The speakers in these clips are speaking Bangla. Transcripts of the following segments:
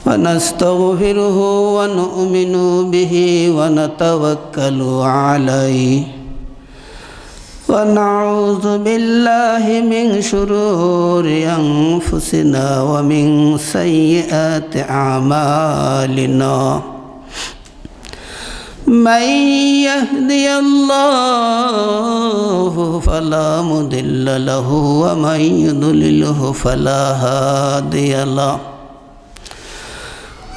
ونستغفره ونؤمن به ونتوكل عليه ونعوذ بالله من شرور أنفسنا ومن سيئات أعمالنا من يهدي الله فلا مضل له ومن يضلله فلا هادي له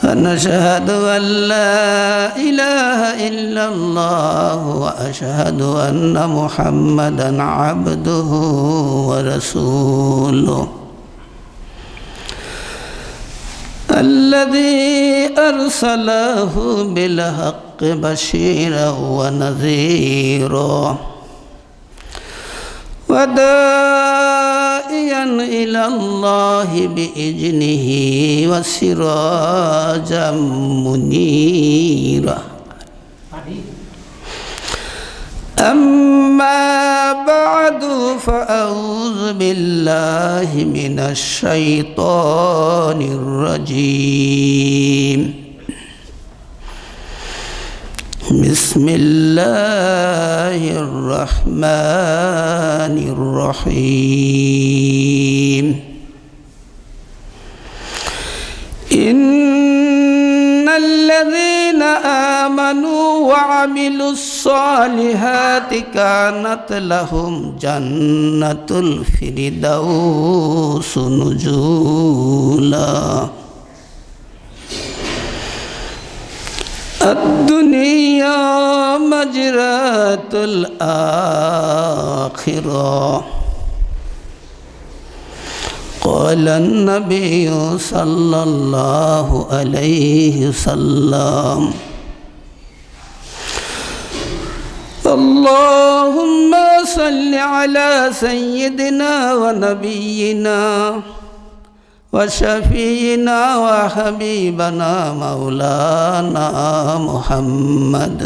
ونشهد أن لا إله إلا الله وأشهد أن محمدًا عبده ورسوله الذي أرسله بالحق بشيرا ونذيرا وداعيا إلى الله بإذنه وسراجا منيرا أما بعد فأعوذ بالله من الشيطان الرجيم بسم الله الرحمن الرحيم إن الذين آمنوا وعملوا الصالحات كانت لهم جنة الفردوس نزولا الدنيا مجرات الآخرة قال النبي صلى الله عليه وسلم اللهم صل على سيدنا ونبينا وشفينا وحبيبنا مولانا محمد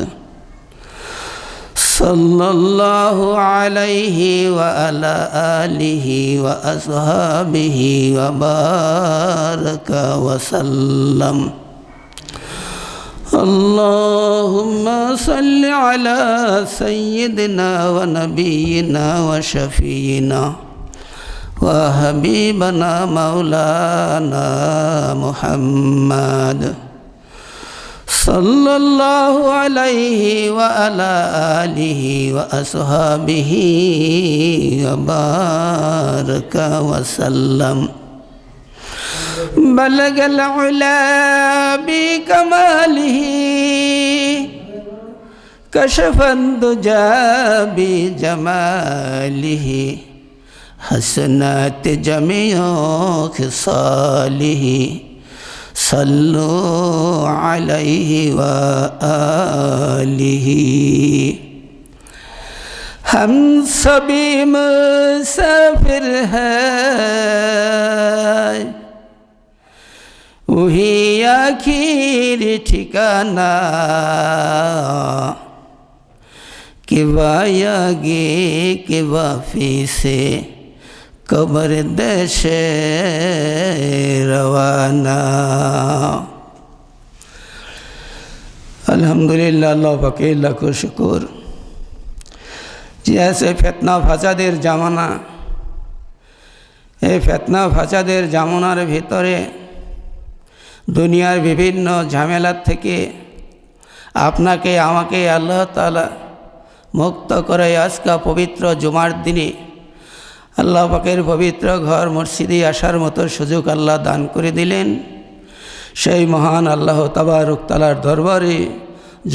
صلى الله عليه وعلى آله وأصحابه وبارك وسلم اللهم صل على سيدنا ونبينا وشفينا وحبيبنا مولانا محمد صلى الله عليه وعلى آله وأصحابه وبارك وسلم بلغ العلا بكماله كشف الدجى بجماله حسنات جميع خصاله صلوا عليه وآله हम सभी मुसाफिर हैं वही आखिर ठिकाना कि वायागे के वाफी से कब्र देशे रवाना अल्हम्दुलिल्लाह अल्लाह पाके लाखों शुक्र जैसे फितना फासादेर জামানা এই ফিতনা ফাসাদের জামানার ভিতরে দুনিয়ার বিভিন্ন ঝামেলার থেকে আপনাকে আমাকে আল্লাহ তাআলা মুক্ত করে আজকে পবিত্র জুমার দিনে আল্লাহ পাকের পবিত্র ঘর মসজিদে আসার মতো সুযোগ আল্লাহ দান করে দিলেন। সেই মহান আল্লাহ তাবারক তাআলার দরবারে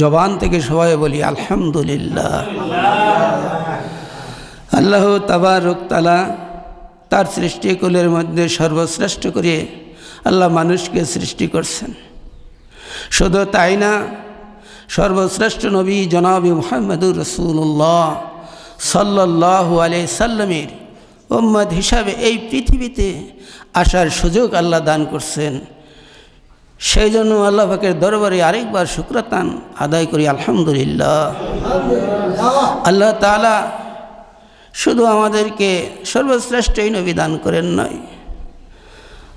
জবান থেকে সবাই বলি আলহামদুলিল্লাহ। আল্লাহ তাবারক তাআলা তার সৃষ্টিকুলের মধ্যে সর্বশ্রেষ্ঠ করে আল্লাহ মানুষকে সৃষ্টি করছেন। শুধু তাই না, সর্বশ্রেষ্ঠ নবী জনাব মুহাম্মদুর রাসূলুল্লাহ সাল্লাল্লাহু আলাইহি সাল্লামের উম্মত হিসাবে এই পৃথিবীতে আসার সুযোগ আল্লাহ দান করছেন। সেই জন্য আল্লাহ পাকের দরবারে আরেকবার শুকরাতান আদায় করি আলহামদুলিল্লাহ। আল্লাহ তাআলা শুধু আমাদেরকে সর্বশ্রেষ্ঠ নবী দান করেন নয়,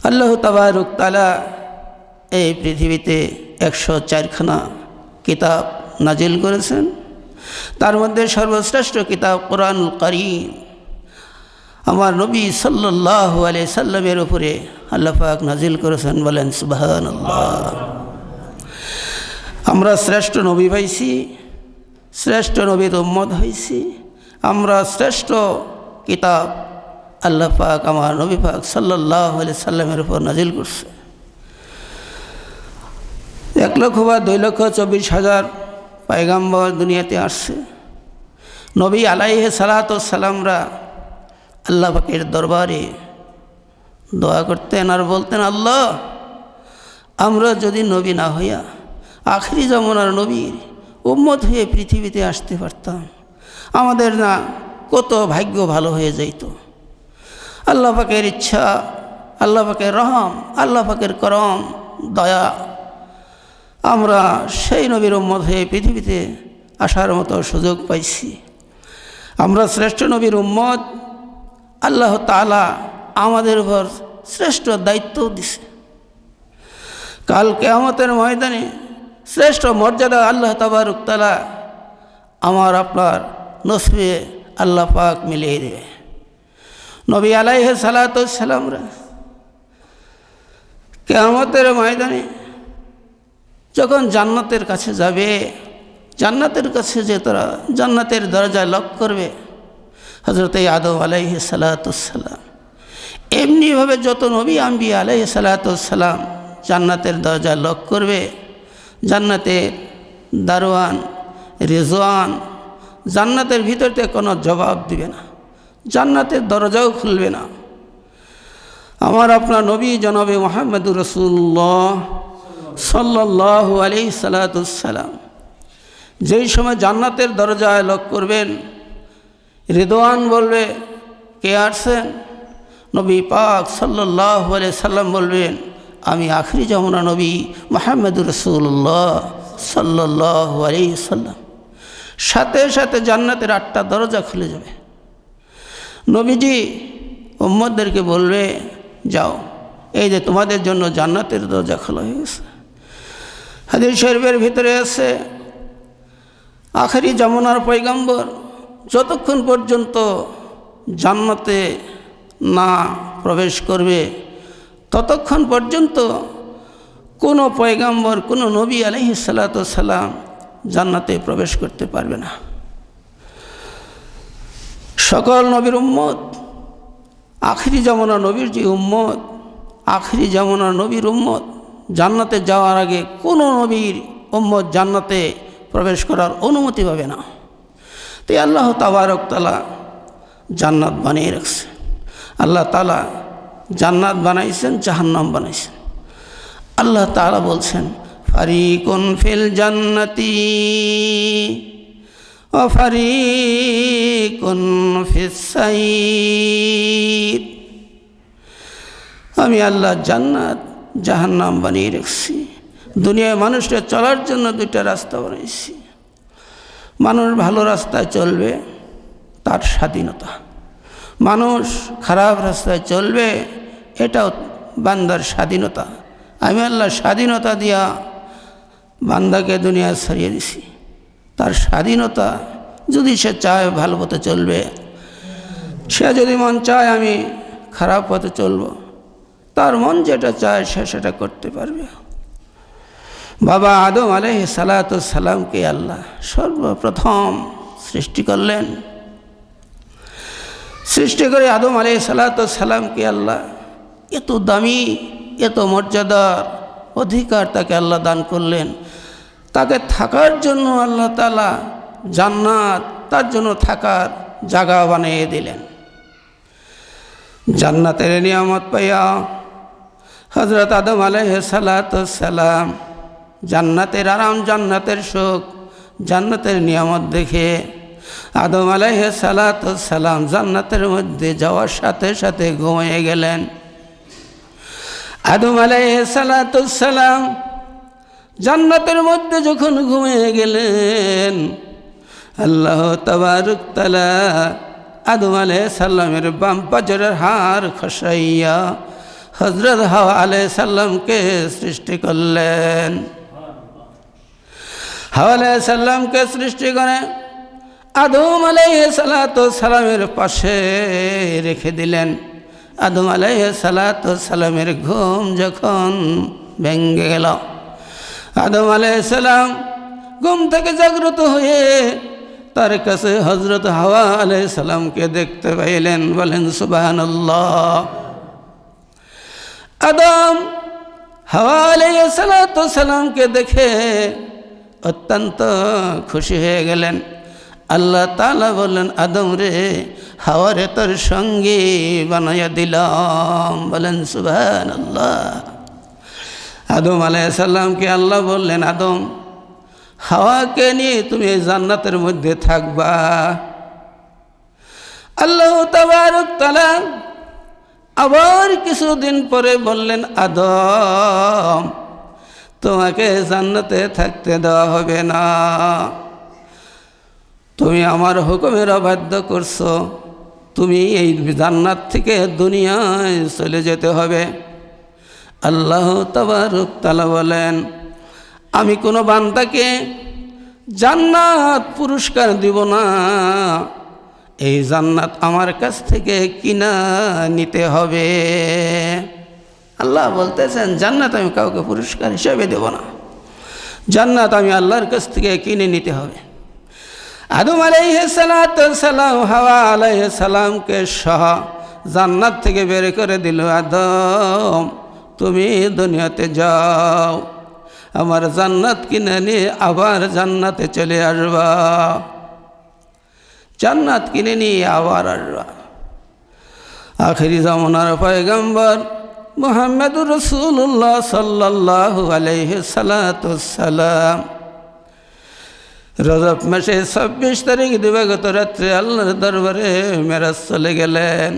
আল্লাহ তাবারক তাআলা এই পৃথিবীতে 104খানা কিতাব নাজিল করেছেন। তার মধ্যে সর্বশ্রেষ্ঠ কিতাব কোরআনুল কারীম আমার নবী সাল্লাল্লাহু আলাইহি সাল্লামের উপরে আল্লাহ পাক নাজিল করেছেন। বলেন সুবহানাল্লাহ। আমরা শ্রেষ্ঠ নবী পাইছি, শ্রেষ্ঠ নবীর উম্মত হয়েছি। আমরা শ্রেষ্ঠ কিতাব আল্লাহ পাক আমার নবী পাক সাল্লাল্লাহু আলাইহি সাল্লামের উপর নাজিল করছে। 1,00,000 বা 2,24,000 পয়গাম্বর দুনিয়াতে আসছে। নবী আলাইহিস সালাতু ওয়াস সালামরা আল্লাহ পাকের দরবারে দোয়া করতেন আর বলতেন, আল্লাহ আমরা যদি নবী না হইয়া আখিরি জামানার নবীর উম্মত হয়ে পৃথিবীতে আসতে পারতাম, আমাদের না কত ভাগ্য ভালো হয়ে যাইত। আল্লাহ পাকের ইচ্ছা, আল্লাহ পাকের রহম, আল্লাহ পাকের করম দয়া, আমরা সেই নবীর উম্মত হয়ে পৃথিবীতে আসার মতো সুযোগ পাইছি। আমরা শ্রেষ্ঠ নবীর উম্মত, আল্লাহ তাআলা আমাদের উপর শ্রেষ্ঠ দায়িত্ব দিছে। কাল কিয়ামতের ময়দানে শ্রেষ্ঠ মর্যাদা আল্লাহ তাবারক তাআলা আমার আপনার নসিবে আল্লাহ পাক মিলিয়ে দেবে। নবী আলাইহিস সালাতু ওয়াস সালামরা কিয়ামতের ময়দানে যখন জান্নাতের কাছে যাবে, জান্নাতের কাছে যে তারা জান্নাতের দরজায় লক করবে, হযরত আদম আলাইহিস সালাতু ওয়াস সালাম এমনিভাবে যত নবী আম্বিয়া আলাইহিস সালাতু ওয়াস সালাম জান্নাতের দরজায় লক করবে, জান্নাতের দারোয়ান রিজওয়ান জান্নাতের ভিতর থেকে কোনো জবাব দিবে না, জান্নাতের দরজাও খুলবে না। আমার আপনার নবী জনাবে মুহাম্মদুর রাসূলুল্লাহ সাল্লাল্লাহু আলাইহি সাল্লাতু ওয়াস সালাম যেই সময় জান্নাতের দরজায় লক করবেন, রিদওয়ান বলবে, কে আসছেন? নবী পাক সাল্লাল্লাহু আলাইহি সাল্লাম বলবেন, আমি আখিরি জামানা নবী মুহাম্মদুর রাসূলুল্লাহ সাল্লাল্লাহু আলাইহি সাল্লাম। সাথে সাথে জান্নাতের 8টা দরজা খুলে যাবে। নবীজি উম্মতদেরকে বলবে, যাও, এই যে তোমাদের জন্য জান্নাতের দরজা খোলা হয়ে গেছে। হাদিস শরীফের ভিতরে আছে, আখিরি জামানার পয়গম্বর যতক্ষণ পর্যন্ত জান্নাতে না প্রবেশ করবে ততক্ষণ পর্যন্ত কোনো পয়গম্বর, কোনো নবী আলাইহিস সালাতু ওয়াস সালাম জান্নাতে প্রবেশ করতে পারবে না। সকল নবীর উম্মত, আখিরি জামানার নবীর যে উম্মত, আখিরি জামানার নবীর উম্মত জান্নাতে যাওয়ার আগে কোনো নবীর উম্মত জান্নাতে প্রবেশ করার অনুমতি পাবে না। তাই আল্লাহ তাবারক তাআলা জান্নাত বানিয়ে রাখছে। আল্লাহ তাআলা জান্নাত বানাইছেন, জাহান্নাম বানাইছেন। আল্লাহ তাআলা বলছেন, ফারিকুন ফিল জান্নাতি ওয়া ফারিকুন ফিস সাইর। আমি আল্লাহ জান্নাত জাহান্নাম বানিয়ে রাখছি। দুনিয়ায় মানুষের চলার জন্য 2টা রাস্তা বানাইছি। মানুষ ভালো রাস্তায় চলবে, তার স্বাধীনতা। মানুষ খারাপ রাস্তায় চলবে, এটাও বান্দার স্বাধীনতা। আমি আল্লাহ স্বাধীনতা দিয়া বান্দাকে দুনিয়া ছাড়িয়ে দিছি। তার স্বাধীনতা, যদি সে চায় ভালো পথে চলবে, সে যদি মন চায় আমি খারাপ পথে চলব, তার মন যেটা চায় সে সেটা করতে পারবে। বাবা আদম আলাইহিস সালাতু ওয়াস সালামকে আল্লাহ সর্বপ্রথম সৃষ্টি করলেন। সৃষ্টি করে আদম আলাইহিস সালাতু ওয়াস সালামকে আল্লাহ এত দামি, এত মর্যাদার অধিকার তাকে আল্লাহ দান করলেন। তাকে থাকার জন্য আল্লাহ তাআলা জান্নাত, তার জন্য থাকার জায়গা বানিয়ে দিলেন। জান্নাতের নিয়ামত পাইয়া হযরত আদম আলাইহিস সালাতু ওয়াস সালাম জান্নাতের আরাম, জান্নাতের সুখ, জান্নাতের নিয়ামত দেখে আদম আলাইহিস সালাতু ওয়াস সালাম জান্নাতের মধ্যে যাওয়ার সাথে সাথে ঘুমিয়ে গেলেন। আদম আলাইহিস সালাতু ওয়াস সালাম জান্নাতের মধ্যে যখন ঘুমিয়ে গেলেন, আল্লাহ তাবারক তাআলা আদম আলাইহিস সালামের বাম পাজরের হাড় খসাইয়া হযরত হাওয়া আলাইহিস সালামকে সৃষ্টি করলেন। হাওয়া আলাইহিস সালামকে সৃষ্টি করে আদম আলাইহিস সালামের পাশে রেখে দিলেন। আদম আলাইহিস সালামের ঘুম যখন ভেঙে গেল, আদম আলাইহিস সালাম ঘুম থেকে জাগ্রত হয়ে তার কাছে হযরত হাওয়া আলাইহিস সালামকে দেখতে পাইলেন। বলেন সুবহানাল্লাহ। আদম হাওয়া আলাইহিস সালামকে দেখে অত্যন্ত খুশি হয়ে গেলেন। আল্লাহ তাআলা বললেন, আদম রে, হাওয়ারে তোর সঙ্গী বানাইয়া দিলাম। বলেন সুবহানাল্লাহ। আদম আলাইহিস সালামকে আল্লাহ বললেন, আদম, হাওয়াকে নিয়ে তুমি এই জান্নাতের মধ্যে থাকবা। আল্লাহ তাবারক তাআলা আবার কিছুদিন পরে বললেন, আদম, তোমাকে জান্নাতে থাকতে দেওয়া হবে না, তুমি আমার হুকুমের অবাধ্য করছো, তুমি এই জান্নাত থেকে দুনিয়ায় চলে যেতে হবে। আল্লাহ তাবারক তাআলা বলেন, আমি কোনো বান্দাকে জান্নাত পুরস্কার দিব না, এই জান্নাত আমার কাছ থেকে কিনা নিতে হবে। আল্লাহ বলতেছেন, জান্নাত আমি কাউকে পুরস্কার হিসেবে দেব না, জান্নাত আমি আল্লাহর কাছ থেকে কিনে নিতে হবে। আদম আলাইহিস সালাম হাওয়া আলাইহিস সালামকে সহ জান্নাত থেকে বের করে দিল। আদম, তুমি দুনিয়াতে যাও, আমার জান্নাত কিনে নিয়ে আবার জান্নাতে চলে আসবা, জান্নাত কিনে নিয়ে আবার আসবা। আখিরি জামানার পয়গম্বর মুহাম্মদুর রাসূলুল্লাহ সাল্লাল্লাহু আলাইহি সাল্লাম রজব মাসে 26 তারিখ দিবাগত রাত্রে আল্লাহর দরবারে মেরাজ চলে গেলেন।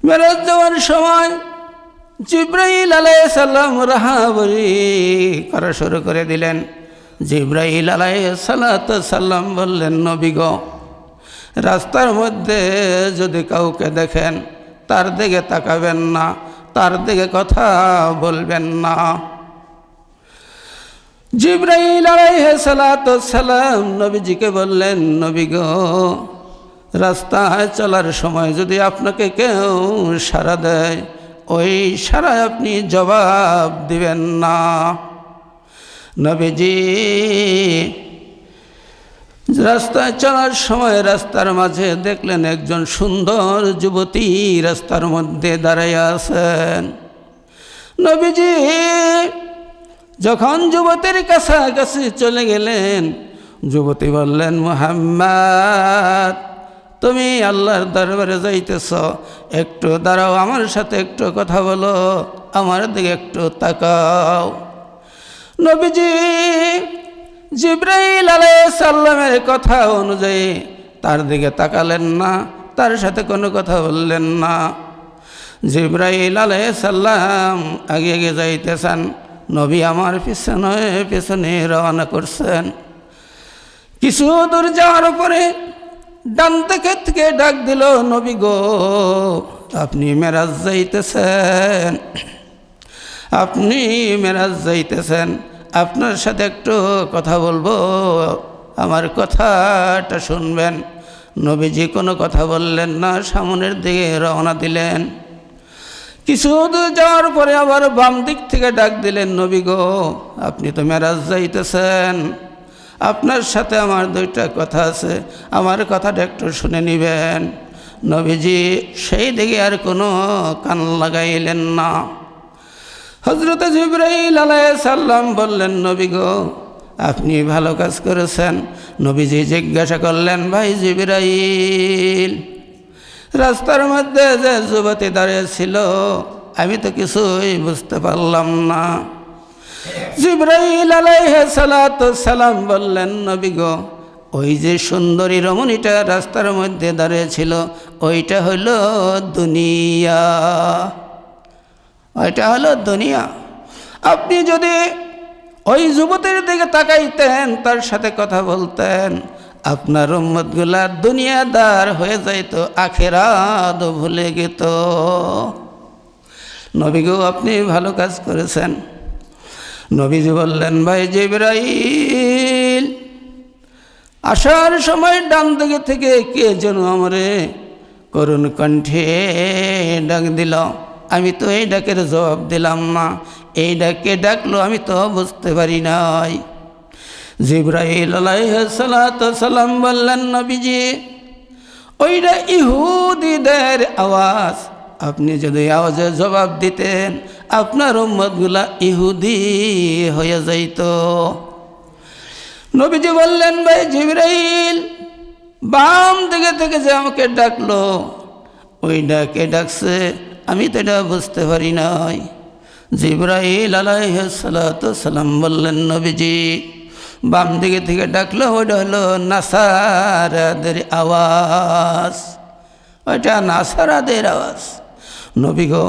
মেরাজ যাওয়ার সময় জিবরাইল আলাইহিস সালাম রাহাবরি করা শুরু করে দিলেন। জিবরাইল আলাইহিস সালাম বললেন, নবী গো, রাস্তার মধ্যে যদি কাউকে দেখেন তার দিকে তাকাবেন না, তার দিকে কথা বলবেন না। জিবরাইল আলাইহিস সালাম নবীজিকে বললেন, নবী গো, রাস্তায় চলার সময় যদি আপনাকে কেউ সাড়া দেয়, ওই সাড়ায় আপনি জবাব দিবেন না। নবীজি রাস্তায় চলার সময় রাস্তার মাঝে দেখলেন একজন সুন্দর যুবতী রাস্তার মধ্যে দাঁড়াইয়া আছেন। নবীজি যখন যুবতীর কাছাকাছি চলে গেলেন, যুবতী বললেন, মুহাম্মদ, তুমি আল্লাহর দরবারে যাইতেছ, একটু দাঁড়াও, আমার সাথে একটু কথা বলো, আমার দিকে একটু তাকাও। নবীজি জিবরাইল আলাইহিস সালামের কথা অনুযায়ী তার দিকে তাকালেন না, তার সাথে কোনো কথা বললেন না। জিবরাইল আলাইহিস সালাম আগে আগে যাইতেছেন, নবী আমার পিছনে পিছনে রওনা করছেন। কিছু দূর যাওয়ার পরে ডান থেকে ডাক দিল, নবী গো, আপনি মেরাজ যাইতেছেন, আপনি মেরাজ যাইতেছেন, আপনার সাথে একটু কথা বলবো, আমার কথাটা শুনবেন। নবীজি কোনো কথা বললেন না, সামনের দিকে রওনা দিলেন। কিছু দূর যাওয়ার পরে আবার বাম দিক থেকে ডাক দিলেন, নবী গো, আপনি তো মেরাজ যাইতেছেন, আপনার সাথে আমার দুইটা কথা আছে, আমার কথাটা একটু শুনে নেবেন। নবীজি সেই দিকে আর কোনো কান লাগাইলেন না। হযরত জিবরাইল আলাইহিস সালাম বললেন, নবী গো, আপনি ভালো কাজ করেছেন। নবীজি জিজ্ঞাসা করলেন, ভাই জিবরাইল, রাস্তার মধ্যে যে যুবতী দাঁড়িয়ে ছিল, আমি তো কিছুই বুঝতে পারলাম না। জিবরাইল আলাইহিস সালাম বললেন, নবী গো, ওই যে সুন্দরী রমণীটা রাস্তার মধ্যে দাঁড়িয়ে ছিল, ওইটা হলো দুনিয়া, ওইটা হলো দুনিয়া। আপনি যদি ওই যুবতীর দিকে তাকাইতেন, তার সাথে কথা বলতেন, আপনার উম্মতগুলা দুনিয়াদার হয়ে যাইতো, আখিরাত ভুলে যেত। নবীগো আপনি ভালো কাজ করেছেন। নবীজি বললেন, ভাই জিবরাইল, আসার সময় ডান দিকে থেকে কে যেন আমারে করুণ কণ্ঠে ডাক দিল। আমি তো এই ডাকের জবাব দিলাম না। এই ডাকে ডাকলো আমি তো বুঝতে পারি নাই। জিবরাইল আলাইহিস সালাতু সালাম বললেন, নবীজি ওইটা ইহুদিদের আওয়াজ। আপনি যদি আওয়াজে জবাব দিতেন আপনার উম্মতগুলা ইহুদি হয়ে যাইত। নবীজি বললেন, ভাই জিবরাইল, বাম দিকে থেকে যে আমাকে ডাকলো ওই ডাকে ডাকছে আমি তো এটা বুঝতে পারি নাই। জিবরাইল আলাইহিস সালাতু সালাম বললেন, নবীজি বাম দিকে থেকে ডাকলো ওইটা হলো নাসারাদের আওয়াজ, ওইটা নাসারাদের আওয়াজ। নবী গো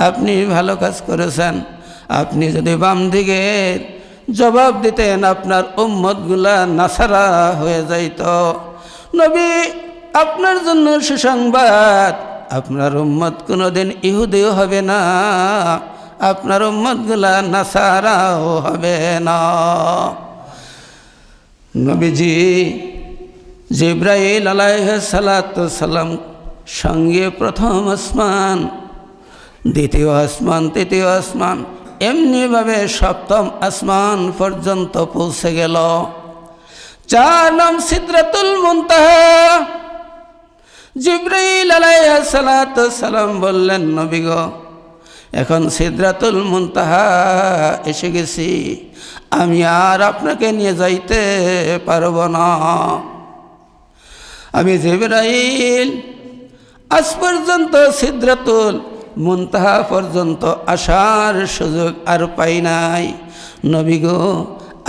আপনি ভালো কাজ করেছেন। আপনি যদি বাম দিকে জবাব দিতেন আপনার উম্মতগুলা নাসারা হয়ে যাইত। নবী আপনার জন্য সুসংবাদ, আপনার উম্মত কোনোদিন ইহুদিও হবে না, আপনার উম্মতগুলা নাসারাও হবে না। নবীজি জিবরাইল আলাইহিস সালাতু সালাম সঙ্গে প্রথম আসমান, দ্বিতীয় আসমান, তৃতীয় আসমান, এমনিভাবে সপ্তম আসমান পর্যন্ত পৌঁছে গেল। যার নাম সিদরাতুল মুনতাহা। জিবরাইল আলাইহিস সালাতু সালাম বললেন, নবী গো এখন সিদরাতুল মুনতাহা এসে গেছি, আমি আর আপনাকে নিয়ে যাইতে পারব না। আমি জিবরাইল আজ পর্যন্ত সিদরাতুল মুনতাহা পর্যন্ত আসার সুযোগ আর পাই নাই। নবী গো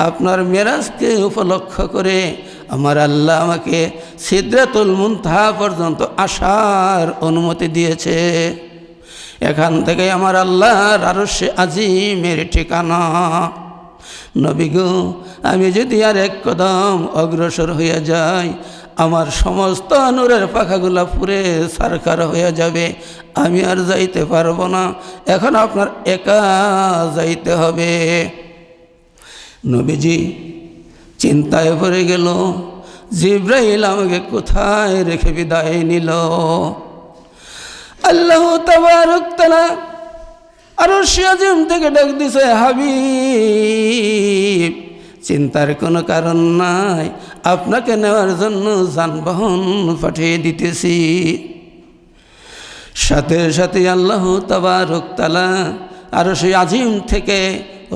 আপনার মেরাজকে উপলক্ষ করে আমার আল্লাহ আমাকে সিদরাতুল মুনতাহা পর্যন্ত আসার অনুমতি দিয়েছে। এখান থেকে আমার আল্লাহর আরশে আজিমের ঠিকানা। নবী গো আমি যদি আর এক কদম অগ্রসর হয়ে যাই আমার সমস্ত নূরের পাখাগুলা পুরে সারকার হয়ে যাবে, আমি আর যাইতে পারবো না। এখন আপনার একা যাইতে হবে। নবীজি চিন্তায় পড়ে গেল, জিবরাইল আমাকে কোথায় রেখে বিদায় নিল। আল্লাহ তাবারক তাআলা আরশে আজিম থেকে ডাক দিছে, হাবিব চিন্তার কোনো কারণ নাই, আপনাকে নেওয়ার জন্য যানবাহন পাঠিয়ে দিতেছি। সাথে সাথে আল্লাহ তাবারক তাআলা আরশে আজিম থেকে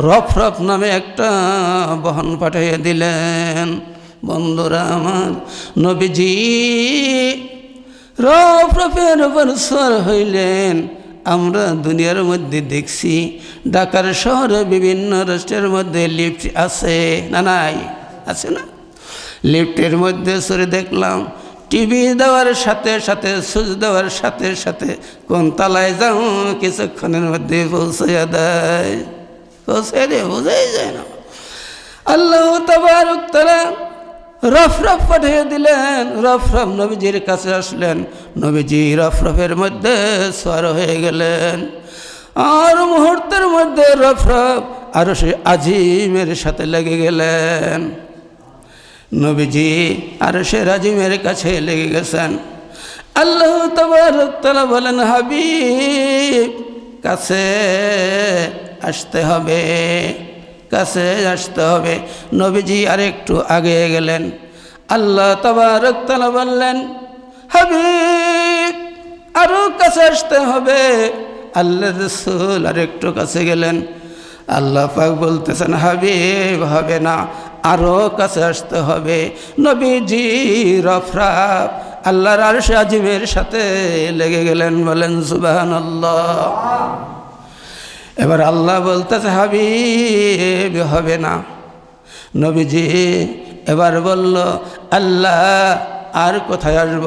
রফরফ নামে একটা বহন পাঠিয়ে দিলেন। বন্ধুরা আমার, নবীজি রফরফের উপর সওয়ার হইলেন। আমরা দুনিয়ার মধ্যে দেখছি ঢাকার শহরে বিভিন্ন রাষ্ট্রের মধ্যে লিফট আছে না, নাই? আছে না? লিফটের মধ্যে সরে দেখলাম টিভি দেওয়ার সাথে সাথে সুইচ দেওয়ার সাথে সাথে কোন তালায় যাও কিছুক্ষণের মধ্যে পৌঁছাইয়া দেয়। পৌঁছে দিয়ে বোঝাই যায় না। আল্লাহ তাবারক তাআলা রফরফ পাঠিয়ে দিলেন। রফরফ নবীজির কাছে আসলেন। নবীজি রফরফের মধ্যে সওয়ার হয়ে গেলেন। আর মুহূর্তের মধ্যে রফরফ আরশে আজিমের সাথে লেগে গেলেন। নবীজি আরশে আজিমের কাছে লেগে গেছেন। আল্লাহ তাবারক তাআলা বলেন, হাবিব কাছে আসতে হবে, কাছে আসতে হবে। নবীজি আরেকটু আগে গেলেন। আল্লাহ তাবারক তাআলা বললেন, হাবিব আরো কাছে আসতে হবে। আল্লাহর রাসূল আরেকটু কাছে গেলেন। আল্লাহ পাক বলতেছেন, হাবিব হবে না, আরো কাছে আসতে হবে। নবীজি রফরফ আল্লাহর আরশে আজিমের সাথে লেগে গেলেন। বলেন সুবহানাল্লাহ। এবার আল্লাহ বলতেছে, হাবিব হবে না। নবীজি এবার বলল, আল্লাহ আর কোথায় আসব?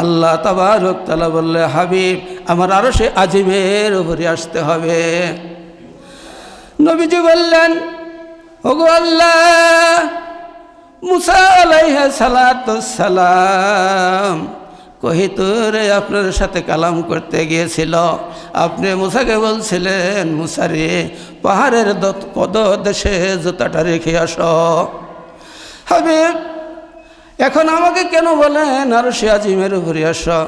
আল্লাহ তাবারক তাআলা বললে, হাবিব আমার আরশে আজিমের উপরে আসতে হবে। নবীজি বললেন, ওগো আল্লাহ, মুসা আলাইহিস সালাতু সালাম কহিতুরে আপনার সাথে কালাম করতে গিয়েছিল, আপনি মুসাকে বলছিলেন, মুসারে পাহাড়ের পদদেশে জুতাটা রেখে আসো। হাবিব এখন আমাকে কেন বলেন আরশে আজিমের উপরে আসো?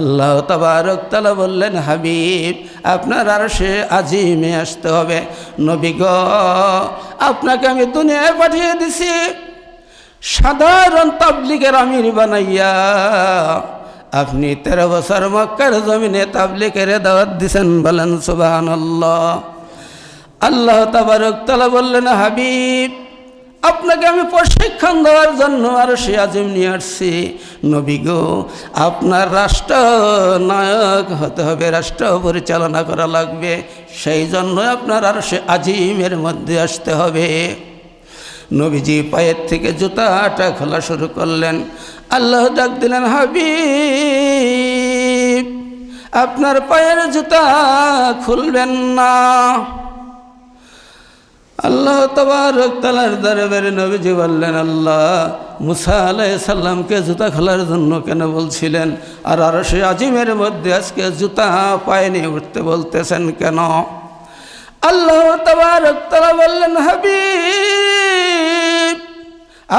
আল্লাহ তাবারক তাআলা বললেন, হাবিব আপনার আরশে আজিমে আসতে হবে। নবী গো, আপনাকে আমি দুনিয়ায় পাঠিয়ে দিছি সাধারণ তাবলীগের আমির বানাইয়া। আপনি 13 বছর মক্কার জমিনে তাবলীগের দাওয়াত দিছেন, বলেন সুবহানাল্লাহ। আল্লাহ তাবারক তাআলা বললেন, হাবিব আপনাকে আমি প্রশিক্ষণ দেওয়ার জন্য আরশে আজিম নিয়ে আসছি। নবী গো, আপনার রাষ্ট্র নায়ক হতে হবে, রাষ্ট্র পরিচালনা করা লাগবে, সেই জন্য আপনার আরশে আজিমের মধ্যে আসতে হবে। নবীজি পায়ের থেকে জুতাটা খোলা শুরু করলেন। আল্লাহ ডাক দিলেন, হাবিব আপনার পায়ের জুতা খুলবেন না। আল্লাহ তাবারক তাআলার দরবারে নবীজি বললেন, আল্লাহ মুসা আলাইহিস সালামকে জুতা খোলার জন্য কেন বলছিলেন, আর আরশে আজিমের মধ্যে আজকে জুতা পায়ে নিয়ে উঠতে বলতেছেন কেন? আল্লাহ তাবারক তাআলা বললেন, হাবিব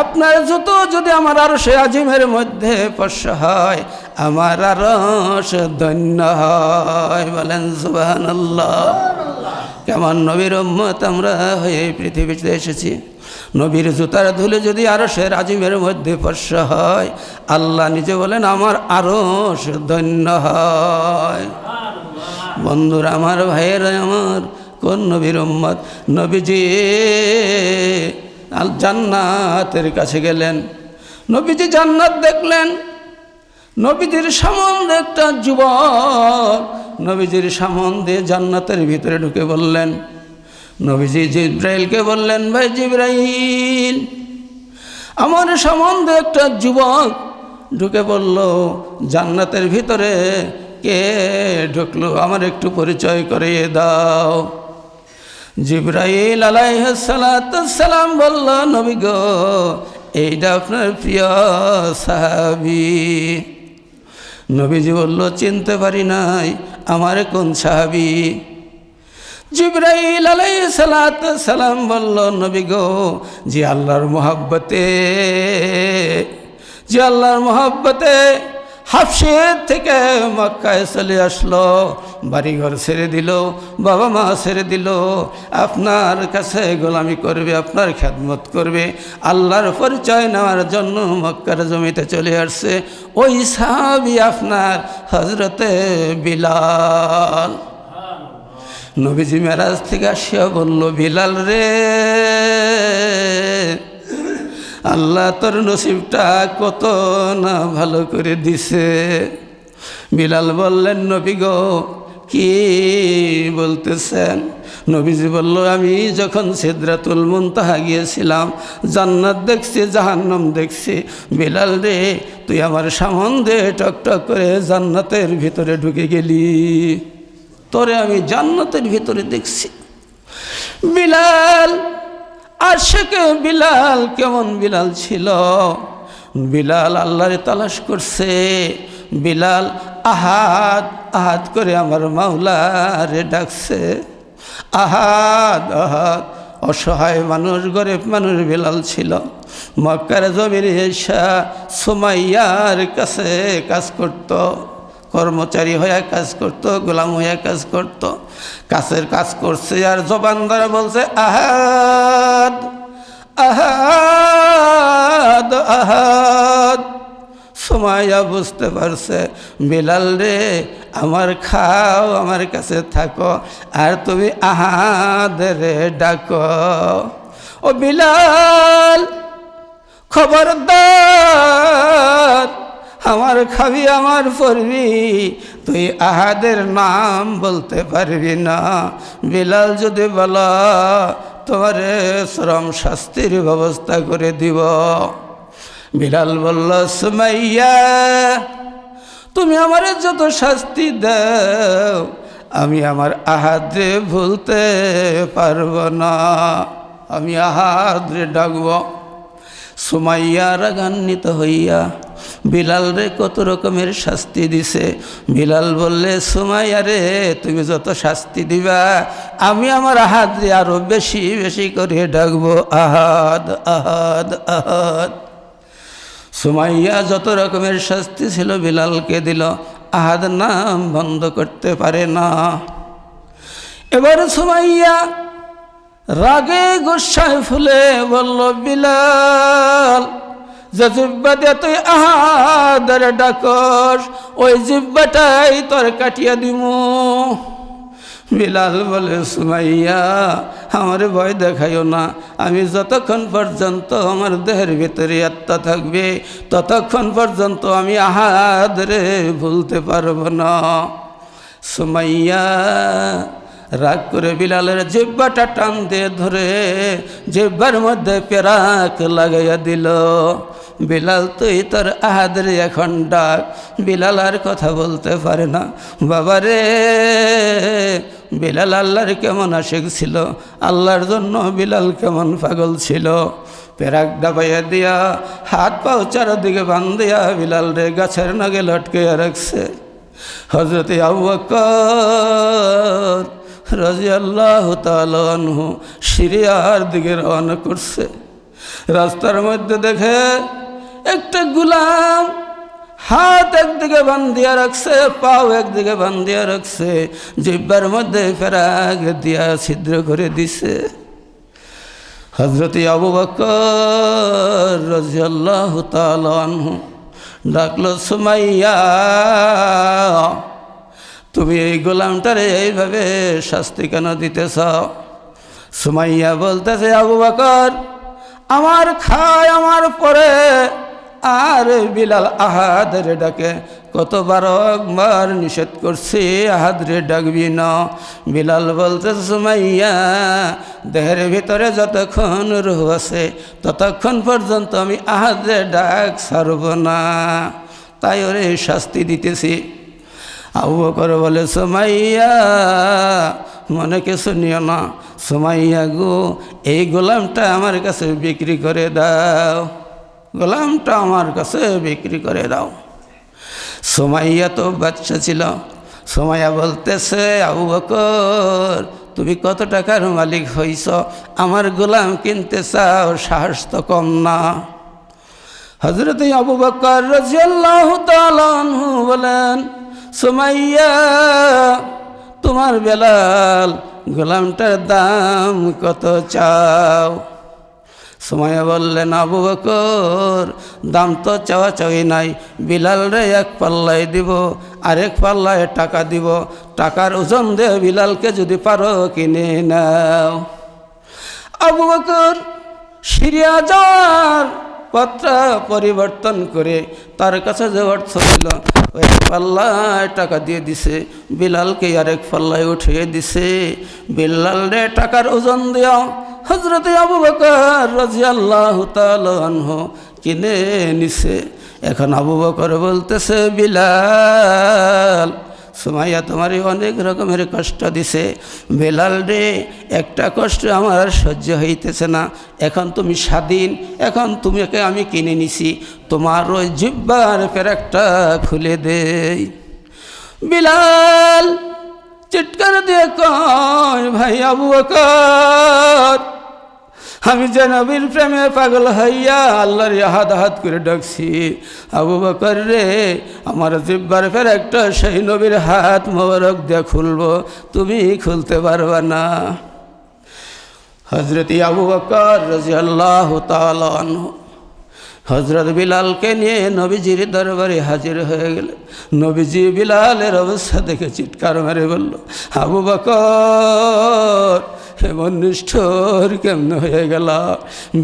আপনার জুতো যদি আমার আরশে আজিমের মধ্যে স্পর্শ হয়, আমার আরশ ধন্য হয়, বলেন সুবহানাল্লাহ। কেমন নবীর উম্মত আমরা হয়ে পৃথিবীতে এসেছি। নবীর জুতার ধুলে যদি আরশের আজিমের মধ্যে স্পর্শ হয়, আল্লাহ নিজে বলেন আমার আরশ ধন্য হয়। বন্ধুরা আমার, ভাইয়েরা আমার, কোন নবীর উম্মত? নবীজি জান্নাতের কাছে গেলেন। নবীজি জান্নাত দেখলেন। নবীজির সম্বন্ধে একটা যুবক নবীজির সম্বন্ধে জান্নাতের ভিতরে ঢুকে বললেন। নবীজি জিব্রাইলকে বললেন, ভাই জিব্রাইল আমার সম্বন্ধে একটা যুবক ঢুকে বলল জান্নাতের ভিতরে, কে ঢুকলো আমার একটু পরিচয় করিয়ে দাও। জিব্রাইল আলাইহিস সালাম বলল, নবী গো এইটা আপনার প্রিয় সাহাবী। নবীজি বলল, চিনতে পারি নাই, আমার কোন সাহাবী? জিব্রাইল আলাইহিস সালাম বলল, নবী গো যে আল্লাহর মহব্বতে হাফসের থেকে মক্কায় চলে আসলো, বাড়িঘর ছেড়ে দিল, বাবা মা ছেড়ে দিল, আপনার কাছে গোলামি করবে, আপনার খেদমত করবে, আল্লাহর পরিচয় নেওয়ার জন্য মক্কার জমিতে চলে আসছে। ওই সাহাবী আপনার হযরতে বিলাল। নবীজি মেরাজ থেকে আসিয়া বলল, বিলাল রে, আল্লাহ তোর নসিবটা কত না ভালো করে দিছে। বিলাল বললেন, নবী গো কি বলতেছেন? নবীজি বলল, আমি যখন সিদরাতুল মুনতাহা গিয়েছিলাম, জান্নাত দেখছি, জাহান্নাম দেখছি। বিলাল রে, তুই আমার সম্বন্ধে টকটক করে জান্নাতের ভিতরে ঢুকে গেলি, তোরে আমি জান্নাতের ভিতরে দেখছি। বিলাল আশিকে বিলাল কেমন বিলাল ছিল? বিলাল আল্লাহরে তালাশ করছে। বিলাল আহাদ আহাদ করে আমার মাওলারে ডাকছে, আহাদ আহাদ। অসহায় মানুষ, গরিব মানুষ বিলাল ছিল। মক্কার জমিনে এসে সুমাইয়ার কাছে কাজ করত, কর্মচারী হয়ে কাজ করত, গোলাম হয়ে কাজ করত। কাছের কাজ করছে আর জবান ধরে বলছে, আহাদ আহাদ আহাদ। সুমাইয়া বুঝতে পারছে, বিলাল রে আমার খাও, আমার কাছে থাকো, আর তুমি আহাদ রে ডাকো। ও বিলাল খবরদার, আমার খাবি, আমার পড়বি, তুই আহাদের নাম বলতে পারবি না। বিলাল যদি বলা, তোমারে শ্রম শাস্তির ব্যবস্থা করে দিব। বিলাল বলল, সুমাইয়া তুমি আমার যত শাস্তি দাও, আমি আমার আহাদরে ভুলতে পারব না, আমি আহাদরে ডাকব। সুমাইয়া রাগান্বিত হইয়া বিলাল রে কত রকমের শাস্তি দিছে। বিলাল বললে সুমাইয়া রে তুমি যত শাস্তি দিবা আমি আমার আহাদ রে আরো বেশি বেশি করে ডাকবো, আহাদ আহাদ আহাদ। সুমাইয়া যত রকমের শাস্তি ছিল বিলালকে দিল, আহাদ নাম বন্ধ করতে পারে না। এবার সুমাইয়া রাগে গোসায় ফুলে বলল, বিলাল যে জিহ্বা দিয়ে তুই আহাদের ডাকস ওই জিহ্বাটাই তোর কাটিয়া দিমু। বিলাল বলে, সুমাইয়া আমার ভয় দেখাইও না, আমি যতক্ষণ পর্যন্ত আমার দেহের ভিতরে আত্মা থাকবে ততক্ষণ পর্যন্ত আমি আহাদরে ভুলতে পারবো না। সুমাইয়া রাগ করে বিলালের জিহ্বাটা টান দিয়ে ধরে জিহ্বার মধ্যে পেরাক লাগাইয়া দিল। বিলাল তুই তোর আহাদরে এখন ডাক। বিলাল আর কথা বলতে পারে না। বাবারে বিলাল আল্লাহর কেমন আশিক ছিল, আল্লাহর জন্য বিলাল কেমন পাগল ছিল। পেরাক ডাবাইয়া দিয়া হাত পাও চারদিকে বান্ধিয়া বিলাল রে গাছের নাগে লটকে রাখছে। হযরত আবু বকর রাদিয়াল্লাহু তাআলা আনহু সিরিয়ার দিকে রওনা করছে। রাস্তার মধ্যে দেখে একটা গোলাম হাত একদিকে বান্ধিয়া রাখছে, পাও একদিকে বান্ধিয়া রাখছে, জিহ্বার মধ্যে পেরাক দিয়া ছিদ্র করে দিছে। হযরত আবু বকর রাদিয়াল্লাহু তাআলা আনহু ডাকলো, সুমাইয়া তুমি এই গোলামটারে এইভাবে শাস্তি কেন দিতেছ? সুমাইয়া বলতেছে, আবু বকর আমার খায় আমার পরে আর বিলাল আহাদের ডাকে, কতবার একবার নিষেধ করছি আহাদরে ডাকবি না। বিলাল বলতেছে, সুমাইয়া দেহের ভিতরে যতক্ষণ রূহ আছে ততক্ষণ পর্যন্ত আমি আহাদরে ডাক ছাড়ব না, তাই ওরে শাস্তি দিতেছি। আবু বকর বলে, সুমাইয়া মনে কিছু নিও না, সুমাইয়া গো এই গোলামটা আমার কাছে বিক্রি করে দাও, গোলামটা আমার কাছে বিক্রি করে দাও। সুমাইয়া তো বাচ্চা ছিল। সুমাইয়া বলতেছে, আবু বকর তুমি কত টাকার মালিক হইছ, আমার গোলাম কিনতে চাও, সাহস তো কম না। হযরত আবু বকর রাদিয়াল্লাহু তাআলা আনহু বলেন, সুমাইয়া তোমার বিলাল গোলামটার দাম কত চাও? সুমাইয়া বললেন, আবু বকর দাম তো চাওয়া চাওয়ি নাই, বিলাল রে এক পাল্লায় দিব, আরেক পাল্লায় টাকা দিব, টাকার ওজন দিয়ে বিলালকে যদি পারো কিনে নাও। আবু বকর সিরিয়া যাওয়ার পত্রা পরিবর্তন করে তার কাছে যে অর্থ ছিল ওই এক পাল্লায় টাকা দিয়ে দিছে, বিলালকে আরেক পাল্লায় উঠিয়ে দিছে। বিলাল রে টাকার ওজন দিয়া হযরত আবু বকর রাদিয়াল্লাহু তাআলা আনহু কিনে নিছে। এখন আবু বকর বলতেছে, বিলাল সুমাইয়া তোমারই অনেক রকমের কষ্ট দিছে, বিলাল রে একটা কষ্ট আমার সহ্য হইতেছে না, এখন তুমি স্বাধীন, এখন তোমাকে আমি কিনে নিছি, তোমার ওই জিহ্বার পেরাকটা খুলে দেই। বিলাল চিৎকার দিয়ে কয়, ভাই আবু বকর আমি যে নবীর প্রেমে পাগল হইয়া আল্লাহর আহাদ আহাদ করে ডাকছি, আবু বকর রে আমার জিহ্বার পেরাকটা সেই নবীর হাত মোবারক দিয়ে খুলবো, তুমি খুলতে পারবা না। হযরত আবু বকর রাদিয়াল্লাহু তাআলা আনহু হযরত বিলালকে নিয়ে নবীজির দরবারে হাজির হয়ে গেলেন। নবীজি বিলালের অবস্থা দেখে চিৎকার মেরে বলল, আবু বকর এমন নিষ্ঠুর কেমন হয়ে গেল?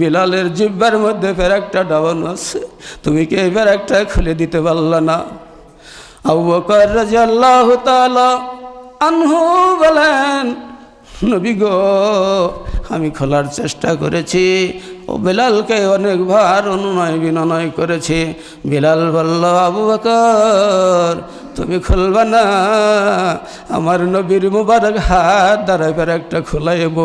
বিলালের জিহ্বার মধ্যে পেরাকটা ডাবানো আছে, তুমি কি এই পেরাকটা খুলে দিতে পারলা না? আবু বকর রাদিয়াল্লাহু তাআলা আনহু বলেন, নবী গো আমি খোলার চেষ্টা করেছি, ও বিলালকে অনেকবার অনুনয় বিনয় করেছি। বিলাল বলল, আবু বকর তুমি খুলবা না, আমার নবীর মুবারক হাত দ্বারা পেরাকটা খোলাইব।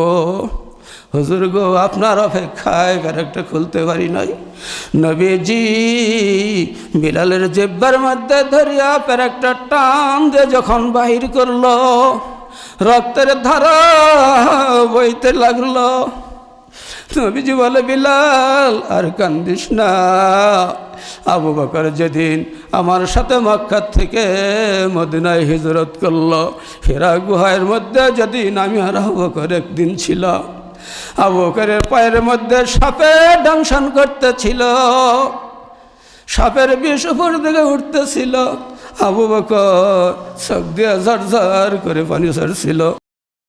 হুজুর গো আপনার অপেক্ষায় ব্যারাকটা খুলতে পারি নাই। নবীজি বিলালের জিহ্বার মধ্যে ধরিয়া ব্যারাকটা টান দিয়ে যখন বাহির করলো, রক্তের ধারা বইতে লাগলো। নবীজি বলে, বিলাল আর কান্দিস না। আবু বকর যেদিন আমার সাথে মক্কা থেকে মদিনায় হিজরত করলো, হিরা গুহার মধ্যে যেদিন আমি আর আবু বকর একদিন ছিল, আবু বকরের পায়ের মধ্যে সাপে দংশন করতেছিল, সাপের বিষ উপর দিকে উঠতেছিল, আবু বকর চোখ দিয়ে ঝরঝর করে পানি ঝরছিল।